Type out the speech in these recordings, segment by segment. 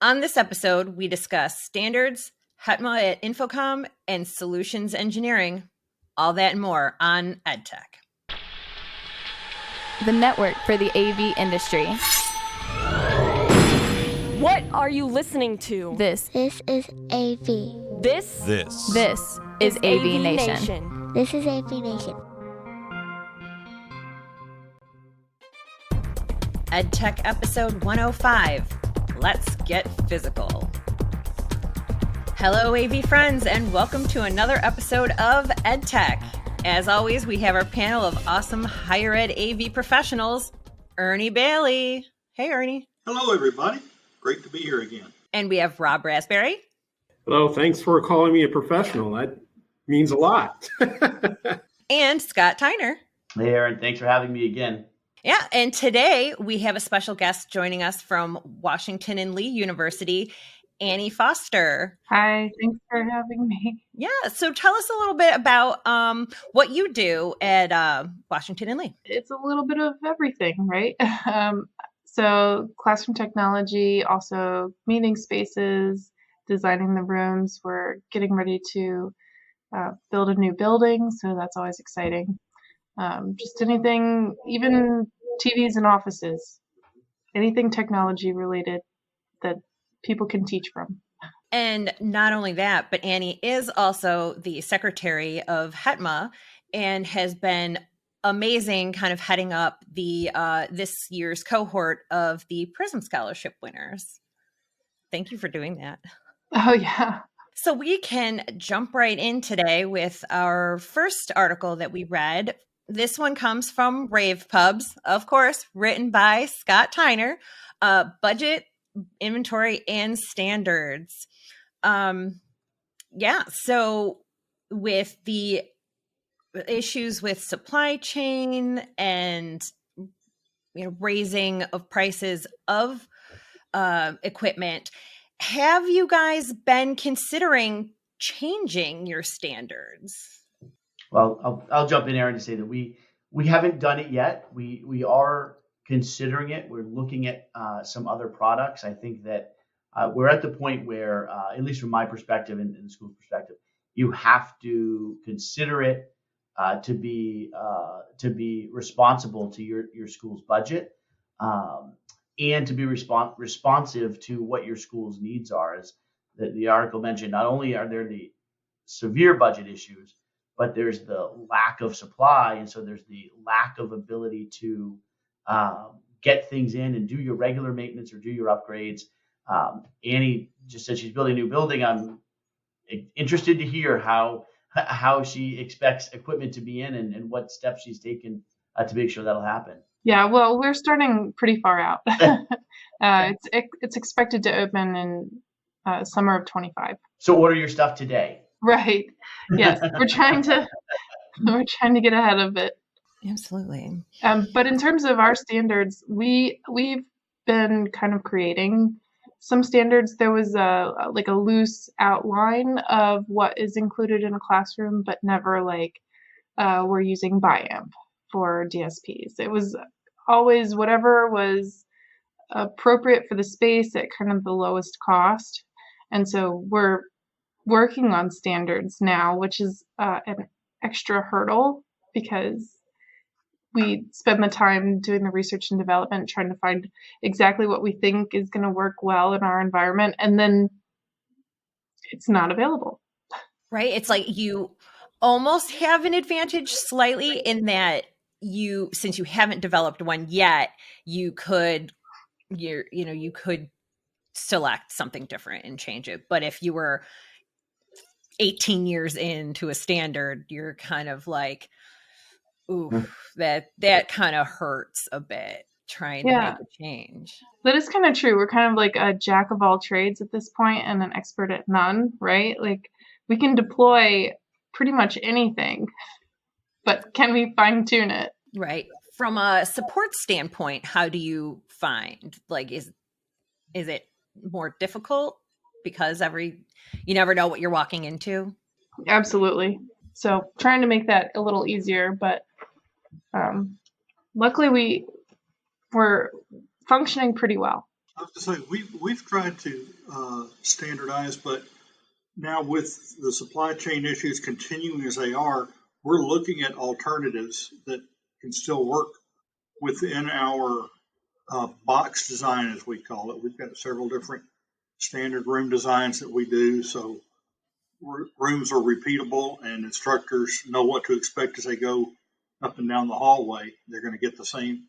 On this episode, we discuss standards, HETMA at Infocom, and solutions engineering. All that and more on EdTech. The network for the AV industry. What are you listening to? This is AV. This is AVNation. This is AVNation. EdTech episode 105. Let's get physical. Hello, AV friends, and welcome to another episode of EdTech. As always, we have our panel of awesome higher ed AV professionals, Ernie Bailey. Hey, Ernie. Hello, everybody. Great to be here again. And we have Rob Rasberry. Hello, thanks for calling me a professional. That means a lot. And Scott Tyner. Hey, Aaron. Thanks for having me again. Yeah, and today we have a special guest joining us from Washington and Lee University, Annie Foster. Hi, thanks for having me. Yeah, so tell us a little bit about what you do at Washington and Lee. It's a little bit of everything, right? So classroom technology, also meeting spaces, designing the rooms. We're getting ready to build a new building, so that's always exciting. Just anything, even TVs in offices, anything technology related that people can teach from. And not only that, but Annie is also the secretary of HETMA and has been amazing kind of heading up the this year's cohort of the PRISM Scholarship winners. Thank you for doing that. Oh, yeah. So we can jump right in today with our first article that we read. This one comes from Rave Pubs, of course, written by Scott Tyner, Budget, Inventory, and Standards. So with the issues with supply chain and raising of prices of equipment, have you guys been considering changing your standards? Well, I'll jump in, Aaron, to say that we haven't done it yet. We are considering it. We're looking at some other products. I think that we're at the point where, at least from my perspective and the school's perspective, you have to consider it to be responsible to your school's budget and to be responsive to what your school's needs are. As the article mentioned, not only are there the severe budget issues, but there's the lack of supply, and so there's the lack of ability to get things in and do your regular maintenance or do your upgrades. Annie just said she's building a new building. I'm interested to hear how she expects equipment to be in and what steps she's taken to make sure that'll happen. Yeah, well, we're starting pretty far out. It's expected to open in summer of 25. So order your stuff today. Right. Yes, we're trying to get ahead of it. Absolutely. But in terms of our standards, we've been kind of creating some standards. There was a loose outline of what is included in a classroom, but never we're using BIAMP for DSPs. It was always whatever was appropriate for the space at kind of the lowest cost. And so we're working on standards now, which is an extra hurdle because we spend the time doing the research and development, trying to find exactly what we think is going to work well in our environment, and then it's not available. Right? It's like you almost have an advantage slightly in that since you haven't developed one yet, you could select something different and change it. But if you were 18 years into a standard, you're kind of like, ooh, that kind of hurts a bit trying to make a change. That is kind of true. We're kind of like a jack of all trades at this point and an expert at none, right? Like we can deploy pretty much anything, but can we fine tune it? Right. From a support standpoint, how do you find, is it more difficult because you never know what you're walking into? Absolutely. So trying to make that a little easier, but luckily we're functioning pretty well. I have to say, we've tried to standardize, but now with the supply chain issues continuing as they are, we're looking at alternatives that can still work within our box design, as we call it. We've got several different standard room designs that we do, so rooms are repeatable and instructors know what to expect as they go up and down the hallway. They're going to get the same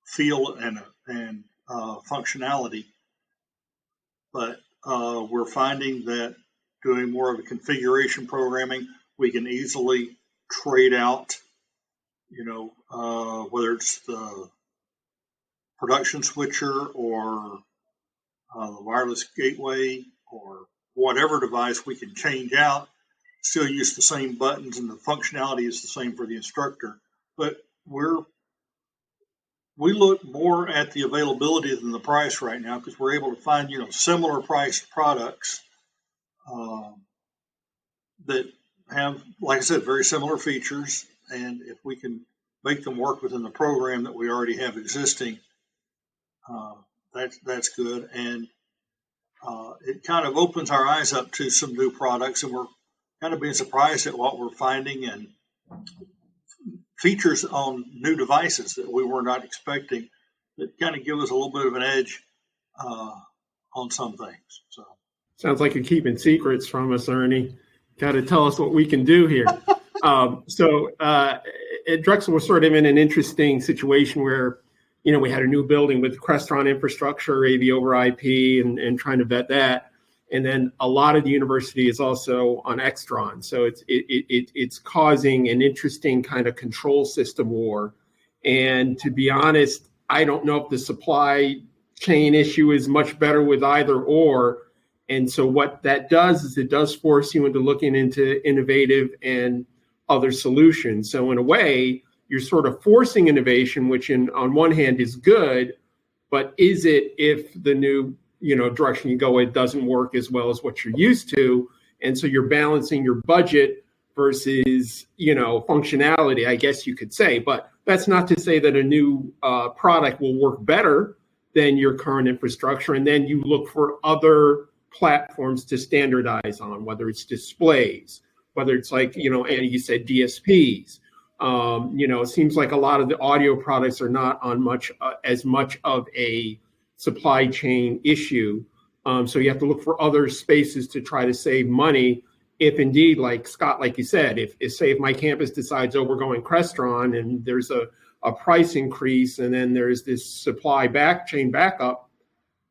feel and functionality, but we're finding that doing more of a configuration programming, we can easily trade out, whether it's the production switcher or the wireless gateway or whatever device we can change out, still use the same buttons and the functionality is the same for the instructor. But we look more at the availability than the price right now, because we're able to find, similar priced products that have, like I said, very similar features. And if we can make them work within the program that we already have existing, that's good. And it kind of opens our eyes up to some new products, and we're kind of being surprised at what we're finding and features on new devices that we were not expecting that kind of give us a little bit of an edge on some things. So Sounds like you're keeping secrets from us, Ernie. Got to tell us what we can do here. Drexel was sort of in an interesting situation where, we had a new building with Crestron infrastructure, AV over IP, and trying to vet that. And then a lot of the university is also on Extron. So it's causing an interesting kind of control system war. And to be honest, I don't know if the supply chain issue is much better with either or. And so what that does is it does force you into looking into innovative and other solutions. So in a way, you're sort of forcing innovation, which on one hand is good, but is it if the new direction you go, it doesn't work as well as what you're used to? And so you're balancing your budget versus, functionality, I guess you could say. But that's not to say that a new product will work better than your current infrastructure. And then you look for other platforms to standardize on, whether it's displays, whether it's like, Annie, you said DSPs. It seems like a lot of the audio products are not on as much of a supply chain issue. So you have to look for other spaces to try to save money. If indeed, like Scott, like you said, if my campus decides, we're going Crestron and there's a price increase and then there's this supply chain backup,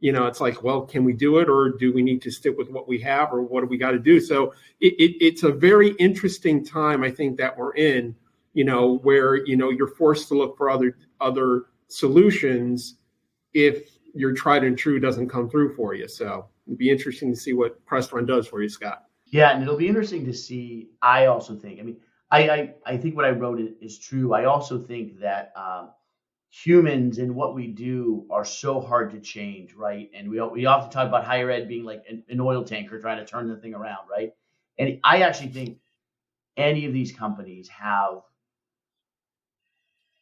it's like, well, can we do it, or do we need to stick with what we have, or what do we got to do? So it's a very interesting time, I think, that we're in, where, you're forced to look for other solutions if your tried and true doesn't come through for you. So it'd be interesting to see what Crestron does for you, Scott. Yeah, and it'll be interesting to see. I also think, I think what I wrote is true. I also think that humans and what we do are so hard to change, right? And we often talk about higher ed being like an oil tanker trying to turn the thing around, right? And I actually think any of these companies have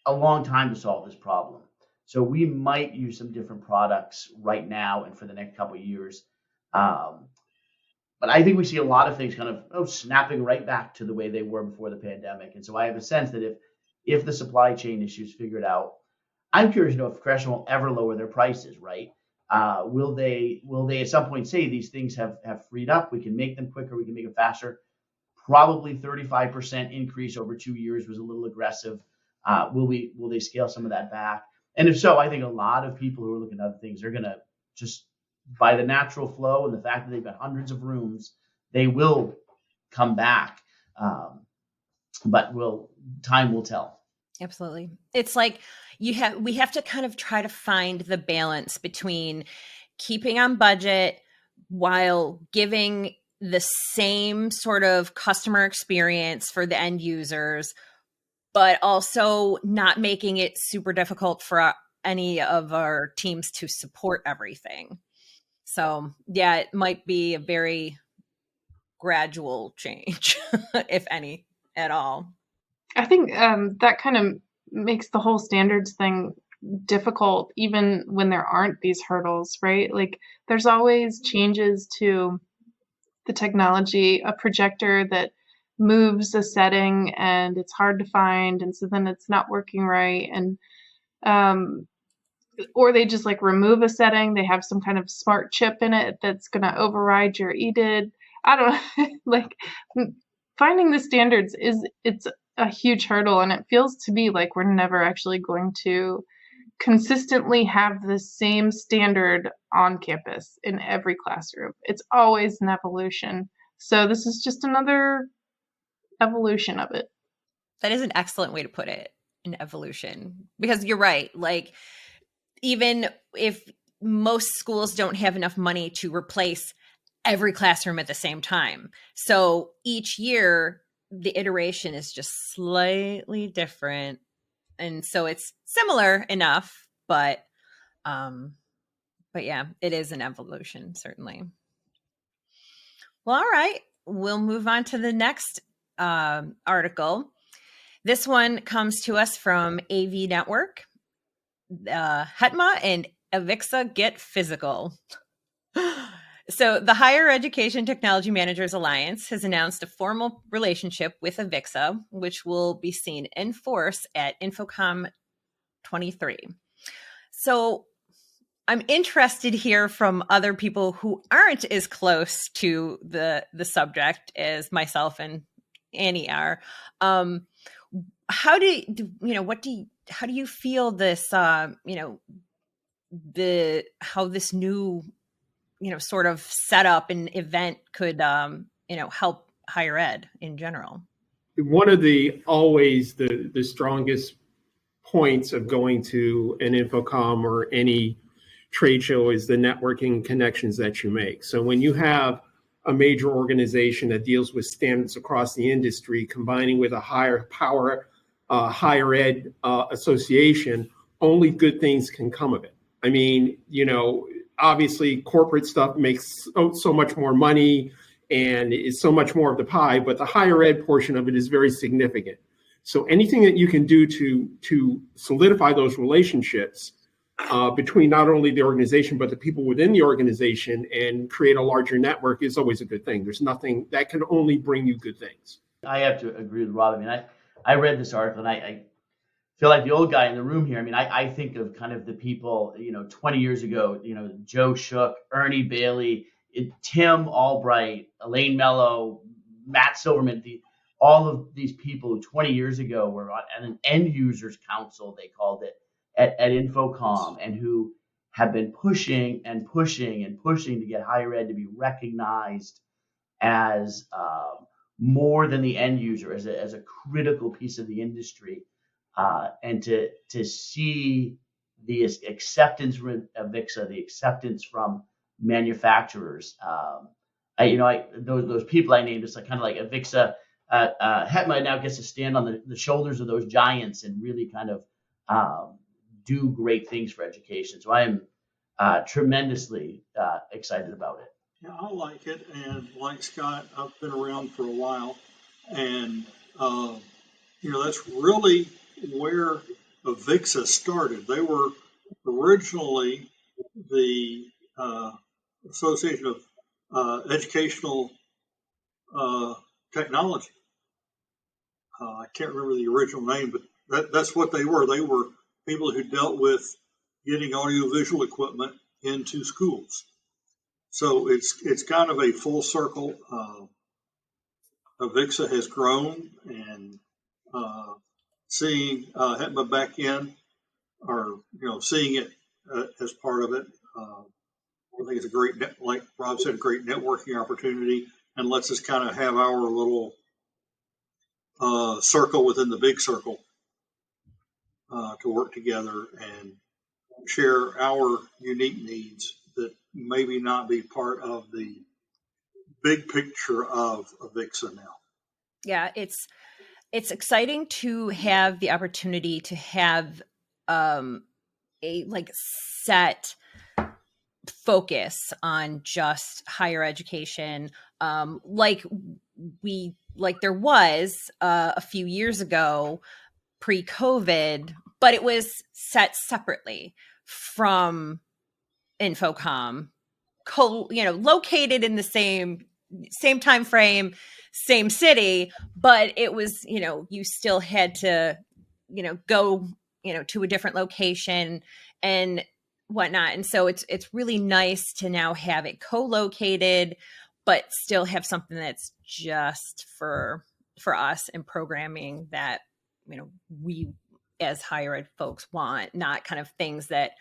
a long time to solve this problem. So we might use some different products right now and for the next couple of years. But I think we see a lot of things kind of snapping right back to the way they were before the pandemic. And so I have a sense that if the supply chain issues figured out, I'm curious to know if Crestron will ever lower their prices, right? Will they at some point say these things have freed up? We can make them quicker. We can make them faster. Probably 35% increase over 2 years was a little aggressive. Will they scale some of that back? And if so, I think a lot of people who are looking at other things are going to just, by the natural flow and the fact that they've got hundreds of rooms, they will come back. But time will tell. Absolutely. It's like we have to kind of try to find the balance between keeping on budget while giving the same sort of customer experience for the end users, but also not making it super difficult for any of our teams to support everything. So yeah, it might be a very gradual change, if any at all. I think that kind of makes the whole standards thing difficult even when there aren't these hurdles, right? Like there's always changes to the technology, a projector that moves a setting and it's hard to find, and so then it's not working right, and or they just like remove a setting, they have some kind of smart chip in it that's going to override your EDID. I don't know. Like finding the standards it's a huge hurdle, and it feels to me like we're never actually going to consistently have the same standard on campus in every classroom. It's always an evolution. So this is just another evolution of it. That is an excellent way to put it, an evolution, because you're right. Like, even if most schools don't have enough money to replace every classroom at the same time. So each year, the iteration is just slightly different. And so it's similar enough, but yeah, it is an evolution, certainly. Well, all right. We'll move on to the next article. This one comes to us from AV Network. HETMA and AVIXA get physical. So the Higher Education Technology Managers Alliance has announced a formal relationship with AVIXA, which will be seen in force at InfoComm 23. So I'm interested here from other people who aren't as close to the subject as myself and Annie are. How do you feel this, how this new, sort of setup and event could, help higher ed in general? One of the strongest points of going to an InfoComm or any trade show is the networking connections that you make. So when you have a major organization that deals with standards across the industry, combining with a higher ed association, only good things can come of it. I mean, obviously corporate stuff makes so much more money and is so much more of the pie, but the higher ed portion of it is very significant. So anything that you can do to solidify those relationships between not only the organization, but the people within the organization and create a larger network is always a good thing. There's nothing that can only bring you good things. I have to agree with Rob. I mean, I read this article and I feel like the old guy in the room here. I mean, I think of kind of the people, 20 years ago, Joe Shook, Ernie Bailey, Tim Albright, Elaine Mello, Matt Silverman, all of these people who 20 years ago were on an end users council, they called it, at InfoComm, and who have been pushing and pushing and pushing to get higher ed to be recognized as more than the end user, as a critical piece of the industry. And to see the acceptance from AVIXA, the acceptance from manufacturers, those people I named, it's like kind of like AVIXA, HETMA now gets to stand on the shoulders of those giants and really kind of do great things for education. So I am tremendously excited about it. Yeah, I like it, and like Scott, I've been around for a while, and that's really where AVIXA started. They were originally the Association of Educational Technology. I can't remember the original name, but that's what they were. They were people who dealt with getting audiovisual equipment into schools. So it's kind of a full circle. AVIXA has grown, and seeing HETMA back in, or seeing it as part of it, I think it's a great, like Rob said, a great networking opportunity, and lets us kind of have our little circle within the big circle to work together and share our unique needs that maybe not be part of the big picture of AVIXA now. Yeah, it's exciting to have the opportunity to have a set focus on just higher education, like there was a few years ago pre-COVID, but it was set separately from Infocom, located in the same time frame, same city, but it was, you still had to, go, to a different location and whatnot. And so it's really nice to now have it co-located, but still have something that's just for us and programming that, we as higher ed folks want, not kind of things that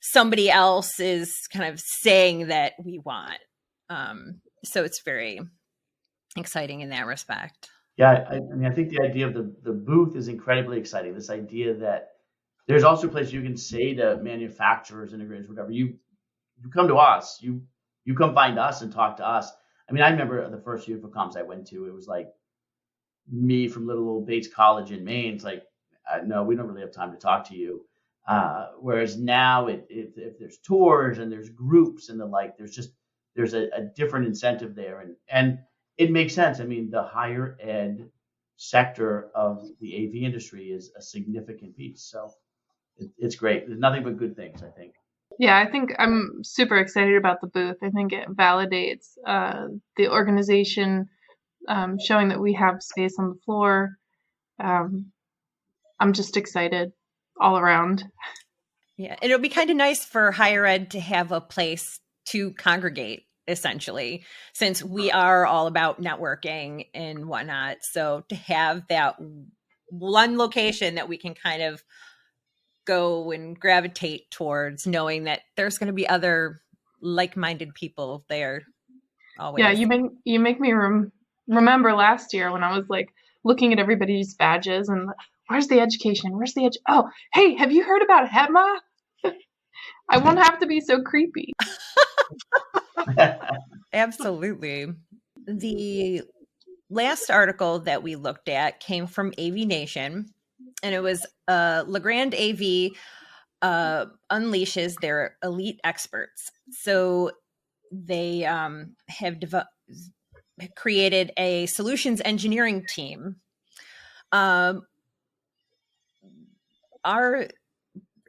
somebody else is kind of saying that we want. So it's very exciting in that respect. Yeah, I think the idea of the booth is incredibly exciting. This idea that there's also a place you can say to manufacturers, integrators, whatever, you come to us, you come find us and talk to us. I mean, I remember the first few comms I went to, it was like me from little old Bates College in Maine. It's like, no, we don't really have time to talk to you. Whereas now, if there's tours and there's groups and the like, there's a different incentive there, and it makes sense. I mean, the higher ed sector of the AV industry is a significant piece, so it's great. There's nothing but good things, I think. Yeah, I think I'm super excited about the booth. I think it validates the organization, showing that we have space on the floor. I'm just excited all around. Yeah, it'll be kind of nice for higher ed to have a place to congregate, essentially, since we are all about networking and whatnot. So to have that one location that we can kind of go and gravitate towards, knowing that there's going to be other like-minded people there always. Yeah, you make me remember last year when I was like looking at everybody's badges and where's the education? Where's the Oh, hey, have you heard about HETMA? I won't have to be so creepy. Absolutely. The last article that we looked at came from AVNation, and it was Legrand AV unleashes their elite experts. So they have created a solutions engineering team.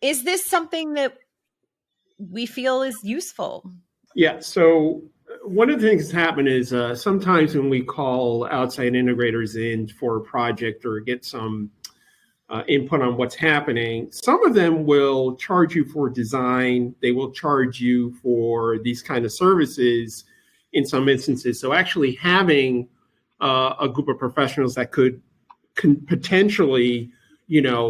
Is this something that we feel is useful? Yeah. So one of the things that's happened is sometimes when we call outside integrators in for a project or get some input on what's happening, some of them will charge you for design. They will charge you for these kind of services in some instances. So actually having a group of professionals that can potentially,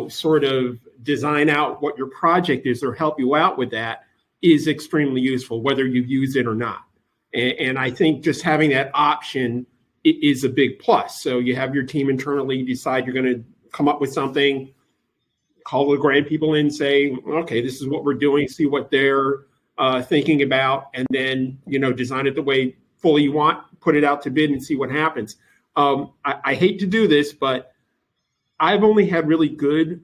sort of design out what your project is or help you out with that is extremely useful, whether you use it or not. And I think just having that option is a big plus. So you have your team internally decide you're going to come up with something, call the grant people in, say, okay, this is what we're doing, see what they're thinking about, and then, design it the way fully you want, put it out to bid and see what happens. I hate to do this, but I've only had really good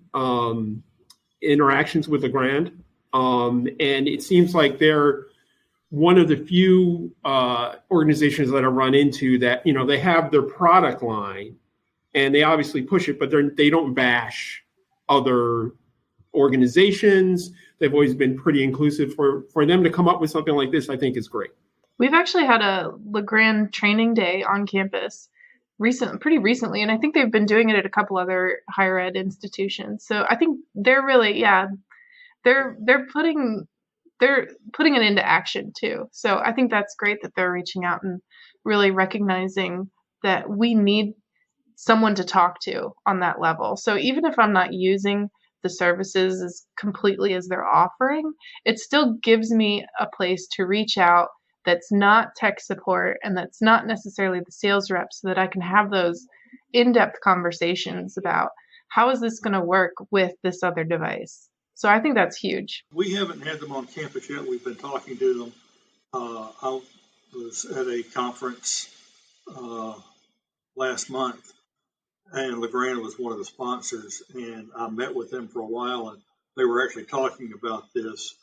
interactions with the grant. And it seems like they're one of the few organizations that I run into that, they have their product line and they obviously push it, but they don't bash other organizations. They've always been pretty inclusive. For them to come up with something like this, I think is great. We've actually had a Legrand training day on campus pretty recently, and I think they've been doing it at a couple other higher ed institutions. So I think they're really, they're putting it into action too. So I think that's great that they're reaching out and really recognizing that we need someone to talk to on that level. So even if I'm not using the services as completely as they're offering, it still gives me a place to reach out that's not tech support and that's not necessarily the sales rep, so that I can have those in-depth conversations about how is this going to work with this other device. So I think that's huge. We haven't had them on campus yet. We've been talking to them. I was at a conference last month, and Legrand was one of the sponsors, and I met with them for a while, and they were actually talking about this.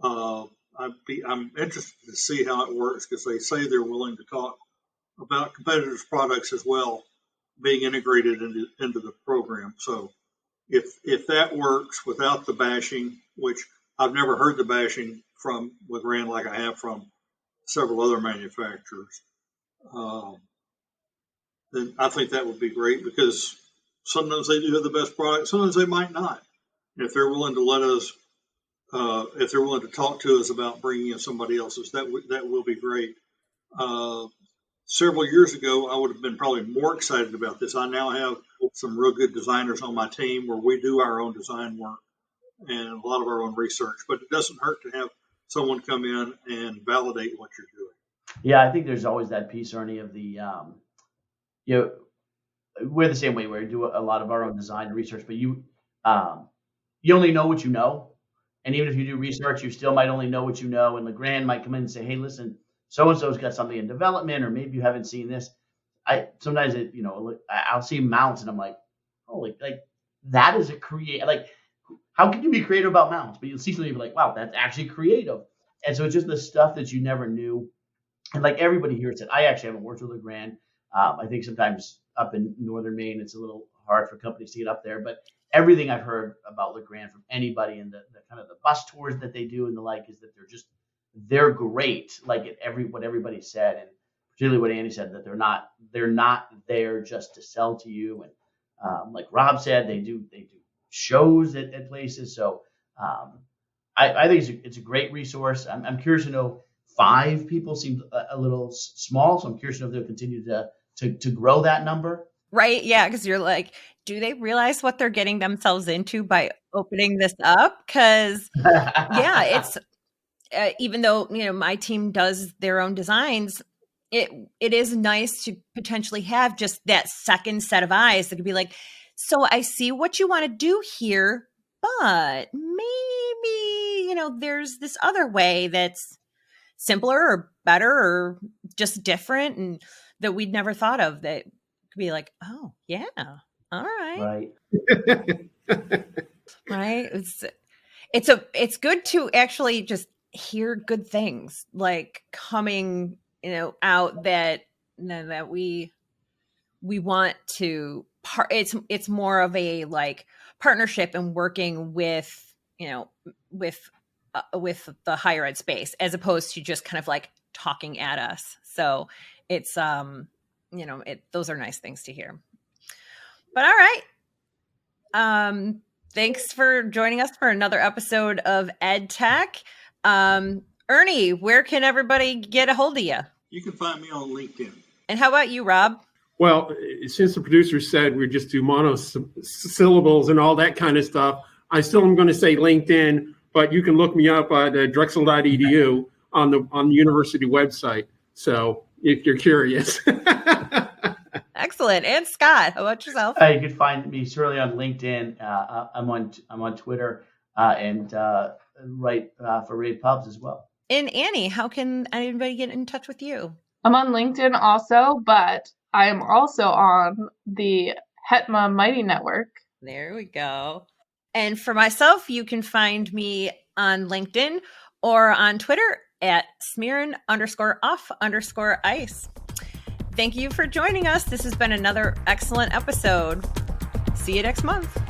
I'm interested to see how it works, because they say they're willing to talk about competitors' products as well being integrated into the program. So if that works without the bashing, which I've never heard the bashing from LeGrand like I have from several other manufacturers, then I think that would be great, because sometimes they do have the best product, sometimes they might not. And if they're willing to let us, if they're willing to talk to us about bringing in somebody else's, that will be great. Several years ago, I would have been probably more excited about this. I now have some real good designers on my team where we do our own design work and a lot of our own research, but it doesn't hurt to have someone come in and validate what you're doing. Yeah, I think there's always that piece, Ernie, of the, we're the same way where we do a lot of our own design and research, but you only know what you know. And even if you do research, you still might only know what you know. And LeGrand might come in and say, hey, listen, so-and-so's got something in development, or maybe you haven't seen this. Sometimes I'll see mounts and I'm like, oh, like that is a how can you be creative about mounts? But you'll see something and be like, wow, that's actually creative. And so it's just the stuff that you never knew. And like everybody here said, I actually haven't worked with LeGrand. I think sometimes up in northern Maine, it's a little hard for companies to get up there. But everything I've heard about LeGrand from anybody and the kind of the bus tours that they do and the like is that they're great. Like what everybody said, and particularly what Andy said, that they're not there just to sell to you. And like Rob said, they do shows at places. So I think it's a great resource. I'm curious to know. 5 people seems a little small, so I'm curious to know if they'll continue to grow that number. Right. Yeah. Because you're like, do they realize what they're getting themselves into by opening this up? Because yeah, it's even though my team does their own designs, it is nice to potentially have just that second set of eyes that could be like, so I see what you want to do here, but maybe there's this other way that's simpler or better or just different, and that we'd never thought of, that could be like, oh yeah, all right. Right. It's good to actually just hear good things like coming out that we want to it's more of a like partnership and working with the higher ed space, as opposed to just kind of like talking at us. So it's, those are nice things to hear. But all right. Thanks for joining us for another episode of EdTech. Ernie, where can everybody get a hold of you? You can find me on LinkedIn. And how about you, Rob? Well, since the producer said we just do monosyllables and all that kind of stuff, I still am going to say LinkedIn, but you can look me up at drexel.edu on the university website. So if you're curious. Excellent. And Scott, how about yourself? You can find me certainly on LinkedIn. I'm on Twitter and write for Rave Pubs as well. And Annie, how can anybody get in touch with you? I'm on LinkedIn also, but I am also on the Hetma Mighty Network. There we go. And for myself, you can find me on LinkedIn or on Twitter at smearin_off_ice. Thank you for joining us. This has been another excellent episode. See you next month.